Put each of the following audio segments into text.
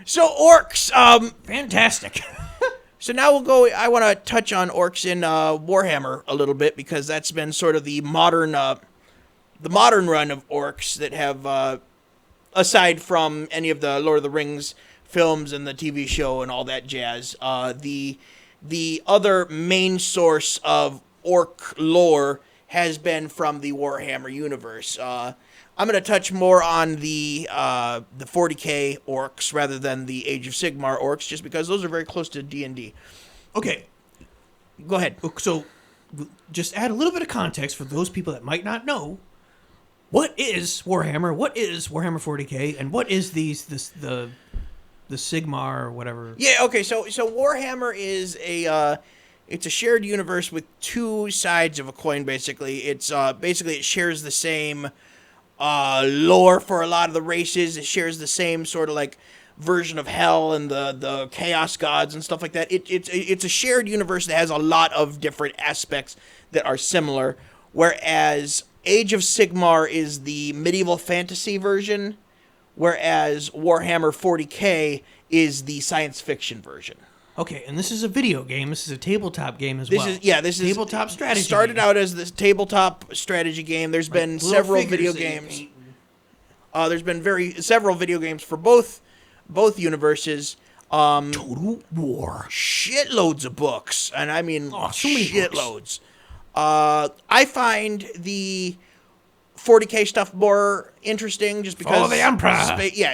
So orcs, Fantastic. so now we'll go. I want to touch on orcs in Warhammer a little bit because that's been sort of the modern run of orcs that have, aside from any of the Lord of the Rings films and the TV show and all that jazz, the other main source of orc lore has been from the Warhammer universe. I'm going to touch more on the 40k orcs rather than the Age of Sigmar orcs, just because those are very close to D&D. Okay, Go ahead. so just add a little bit of context for those people that might not know. What is Warhammer? What is Warhammer 40k? And what is the Sigmar or whatever? Yeah. Okay. So Warhammer is it's a shared universe with two sides of a coin. Basically, it shares the same lore for a lot of the races. It shares the same sort of like version of hell and the chaos gods and stuff like that. It's a shared universe that has a lot of different aspects that are similar. Whereas Age of Sigmar is the medieval fantasy version, whereas Warhammer 40k is the science fiction version. Okay, and this is a video game. This is a tabletop game as well. This is tabletop strategy. Started out as this tabletop strategy game. There's been several video games. There's been several video games for both universes. Total War. Shitloads of books, and I mean so many shitloads. I find the 40k stuff more interesting just because the Emperor.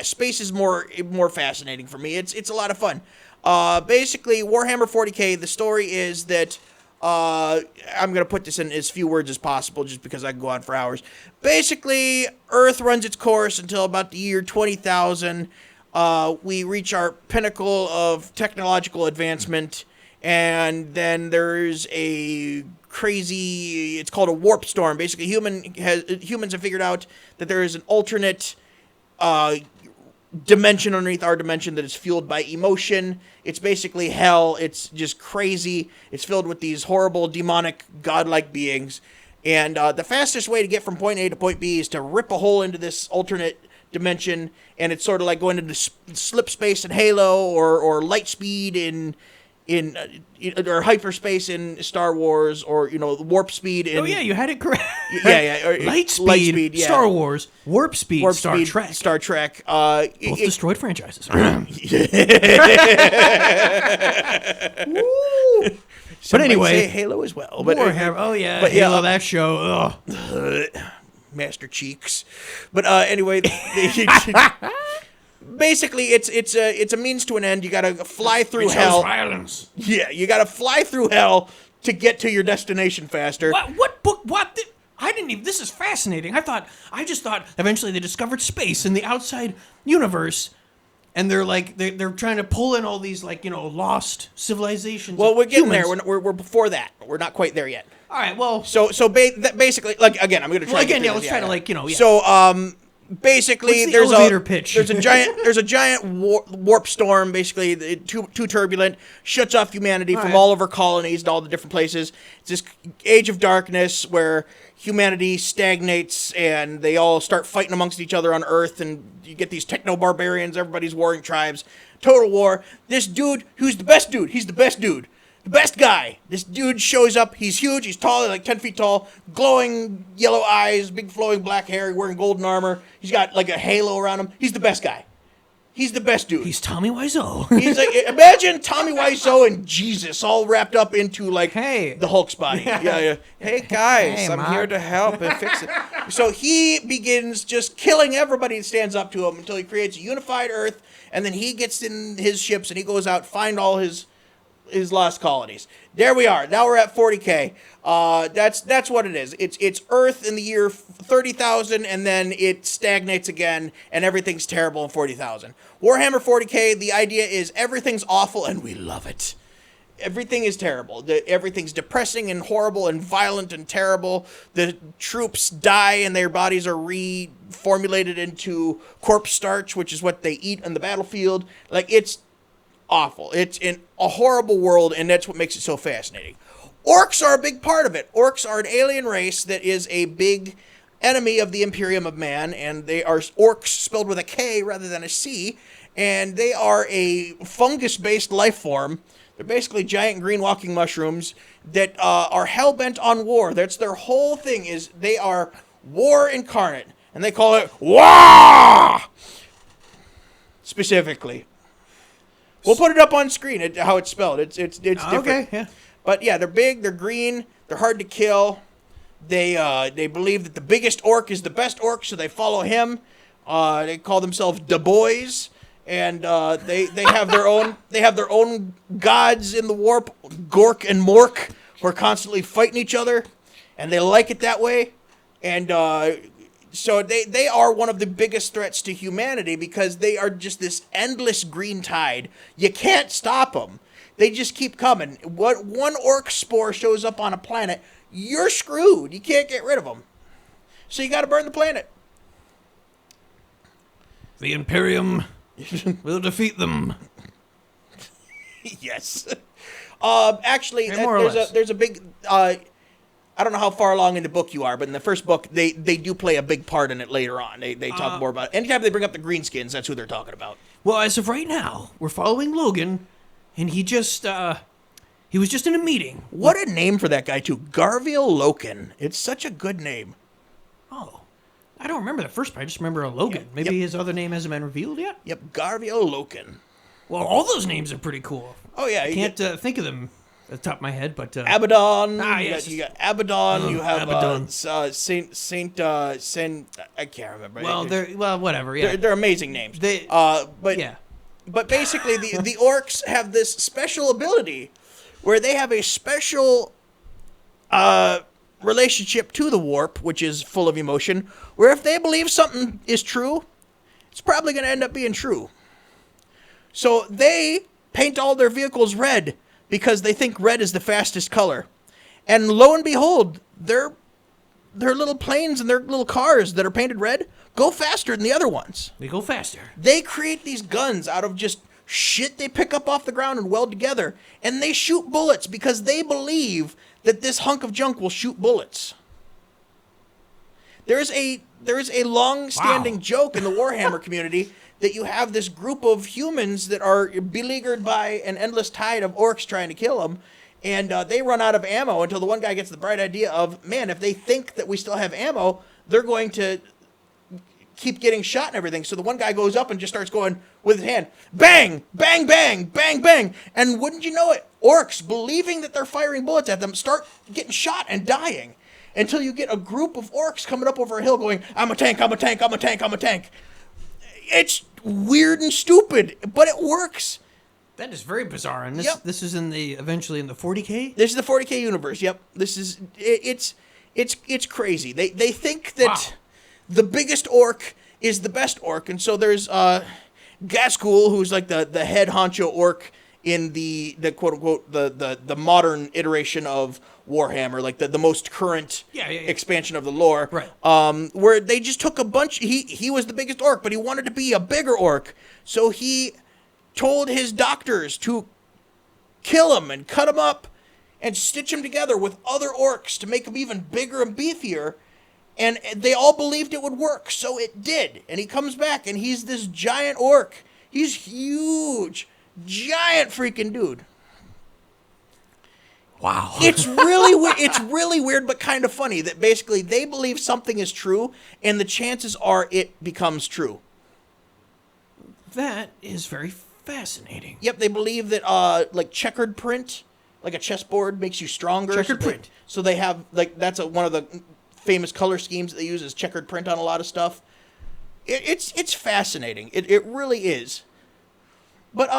Space is more fascinating for me. It's a lot of fun. Basically, Warhammer 40k, the story is that, I'm going to put this in as few words as possible just because I can go on for hours. Basically, Earth runs its course until about the year 20,000. We reach our pinnacle of technological advancement, and then there's a crazy, it's called a warp storm. Basically, humans have figured out that there is an alternate, dimension underneath our dimension that is fueled by emotion. It's basically hell. It's just crazy. It's filled with these horrible, demonic, godlike beings. And the fastest way to get from point A to point B is to rip a hole into this alternate dimension. And it's sort of like going into slip space in Halo or light speed in or hyperspace in Star Wars, or warp speed in... Oh yeah, you had it correct. Yeah. Light speed, yeah. Star Wars, warp speed, Trek. Star Trek. Both destroyed franchises. But anyway, say Halo as well. But Warhammer. Oh yeah, but Halo, that show. Master Cheeks. But anyway, basically, it's a means to an end. You gotta fly through hell. Violence. Yeah, you gotta fly through hell to get to your destination faster. What book? I didn't even. This is fascinating. I just thought eventually they discovered space in the outside universe, and they're trying to pull in all these lost civilizations. Well, we're getting there. We're before that. We're not quite there yet. All right. Well. So basically, again, I'm gonna try. Well, again, let's try to Yeah. So basically, there's elevator pitch? There's a giant warp storm. Basically, too turbulent, shuts off humanity from all of our colonies and all the different places. It's this age of darkness where humanity stagnates and they all start fighting amongst each other on Earth, and you get these techno-barbarians. Everybody's warring tribes. Total war. This dude, who's the best dude? He's the best dude. The best guy. This dude shows up. He's huge. He's tall, like 10 feet tall. Glowing yellow eyes, big flowing black hair, wearing golden armor. He's got like a halo around him. He's the best guy. He's the best dude. He's Tommy Wiseau. He's like, imagine Tommy Wiseau and Jesus all wrapped up into the Hulk's body. Yeah. Hey guys, I'm here to help and fix it. So he begins just killing everybody that stands up to him until he creates a unified Earth, and then he gets in his ships and he goes out, find all his lost colonies. There we are. Now we're at 40k. That's what it is. It's Earth in the year 30,000, and then it stagnates again, and everything's terrible in 40,000. Warhammer 40k. The idea is everything's awful, and we love it. Everything is terrible. Everything's depressing and horrible and violent and terrible. The troops die, and their bodies are reformulated into corpse starch, which is what they eat on the battlefield. It's awful. It's in a horrible world, and that's what makes it so fascinating. Orcs are a big part of it. Orcs are an alien race that is a big enemy of the Imperium of Man, and they are orcs spelled with a K rather than a C, and they are a fungus-based life form. They're basically giant green walking mushrooms that are hell-bent on war. That's their whole thing, is they are war incarnate, and they call it WAH! Specifically. We'll put it up on screen, how it's spelled. It's different. Okay, yeah. But yeah, they're big, they're green, they're hard to kill. They believe that the biggest orc is the best orc, so they follow him. They call themselves the Boys, and they have their own gods in the warp, Gork and Mork, who are constantly fighting each other, and they like it that way. And so they are one of the biggest threats to humanity because they are just this endless green tide. You can't stop them. They just keep coming. What one orc spore shows up on a planet, you're screwed. You can't get rid of them. So you got to burn the planet. The Imperium will defeat them. Yes. Actually, there's a big. I don't know how far along in the book you are, but in the first book, they do play a big part in it later on. They talk more about it. Anytime they bring up the greenskins, that's who they're talking about. Well, as of right now, we're following Logan, and he just, he was just in a meeting. What a name for that guy, too. Garviel Loken. It's such a good name. Oh. I don't remember the first part. I just remember a Logan. Yep. Maybe his other name hasn't been revealed yet? Yep, Garviel Loken. Well, all those names are pretty cool. Oh, yeah. I can't think of them at the top of my head, but... Abaddon. Yes. You got Abaddon. You have Abaddon. Saint, I can't remember. Well, whatever, yeah. They're amazing names. Yeah. But basically, the orcs have this special ability where they have a special relationship to the warp, which is full of emotion, where if they believe something is true, it's probably going to end up being true. So they paint all their vehicles red because they think red is the fastest color. And lo and behold, their little planes and their little cars that are painted red go faster than the other ones. They go faster. They create these guns out of just shit they pick up off the ground and weld together, and they shoot bullets because they believe that this hunk of junk will shoot bullets. There is a long-standing joke in the Warhammer community that you have this group of humans that are beleaguered by an endless tide of orcs trying to kill them, and they run out of ammo until the one guy gets the bright idea of, man, if they think that we still have ammo, they're going to keep getting shot and everything. So the one guy goes up and just starts going with his hand, bang, bang, bang, bang, bang. And wouldn't you know it, orcs, believing that they're firing bullets at them, start getting shot and dying until you get a group of orcs coming up over a hill going, I'm a tank, I'm a tank, I'm a tank, I'm a tank. It's weird and stupid, but it works. That is very bizarre. And this, Yep. this is eventually in the 40k? This is the 40k universe. Yep. This is it's crazy. They think that the biggest orc is the best orc, and so there's Gaskul, who's like the head honcho orc in the quote unquote the modern iteration of Warhammer, like the most current expansion of the lore. Right. Where they just took a bunch. He was the biggest orc, but he wanted to be a bigger orc, so he told his doctors to kill him and cut him up and stitch him together with other orcs to make him even bigger and beefier. And they all believed it would work, so it did. And he comes back, and he's this giant orc. He's huge, giant freaking dude. Wow. It's really weird, but kind of funny that basically they believe something is true, and the chances are it becomes true. That is very fascinating. Yep, they believe that like checkered print, like a chessboard, makes you stronger. Checkered print. So they have one of the famous color schemes that they use is checkered print on a lot of stuff. It's fascinating. It really is. But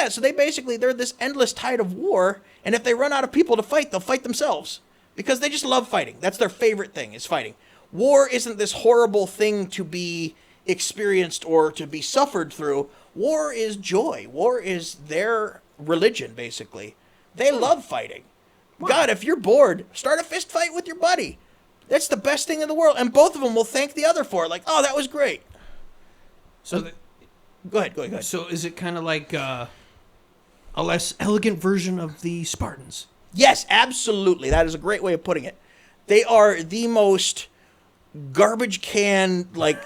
so they're this endless tide of war, and if they run out of people to fight, they'll fight themselves because they just love fighting. That's their favorite thing, is fighting. War isn't this horrible thing to be experienced or to be suffered through. War is joy. War is their religion, basically. They love fighting. Wow. God, if you're bored, start a fist fight with your buddy. That's the best thing in the world, and both of them will thank the other for it. Like, oh, that was great. So, go ahead. So, is it kind of like a less elegant version of the Spartans? Yes, absolutely. That is a great way of putting it. They are the most garbage can, like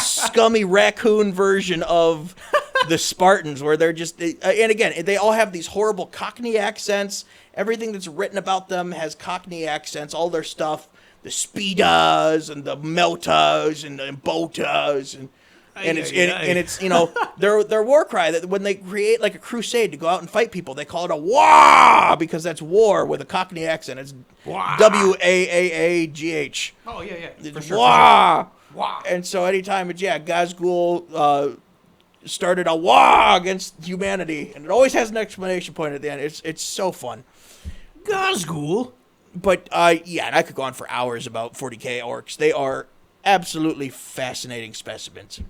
scummy raccoon version of the Spartans, where they're just, and again, they all have these horrible Cockney accents. Everything that's written about them has Cockney accents. All their stuff, the speedas and the meltas and the botas and it's you know their war cry that when they create like a crusade to go out and fight people, they call it a wah because that's war with a Cockney accent. It's WAAAGH. Oh yeah. For sure, wah. Wah. And so anytime it's Gazgul started a wah against humanity, and it always has an exclamation point at the end. It's so fun. Gazgul. But and I could go on for hours about 40k orcs. They are absolutely fascinating specimens.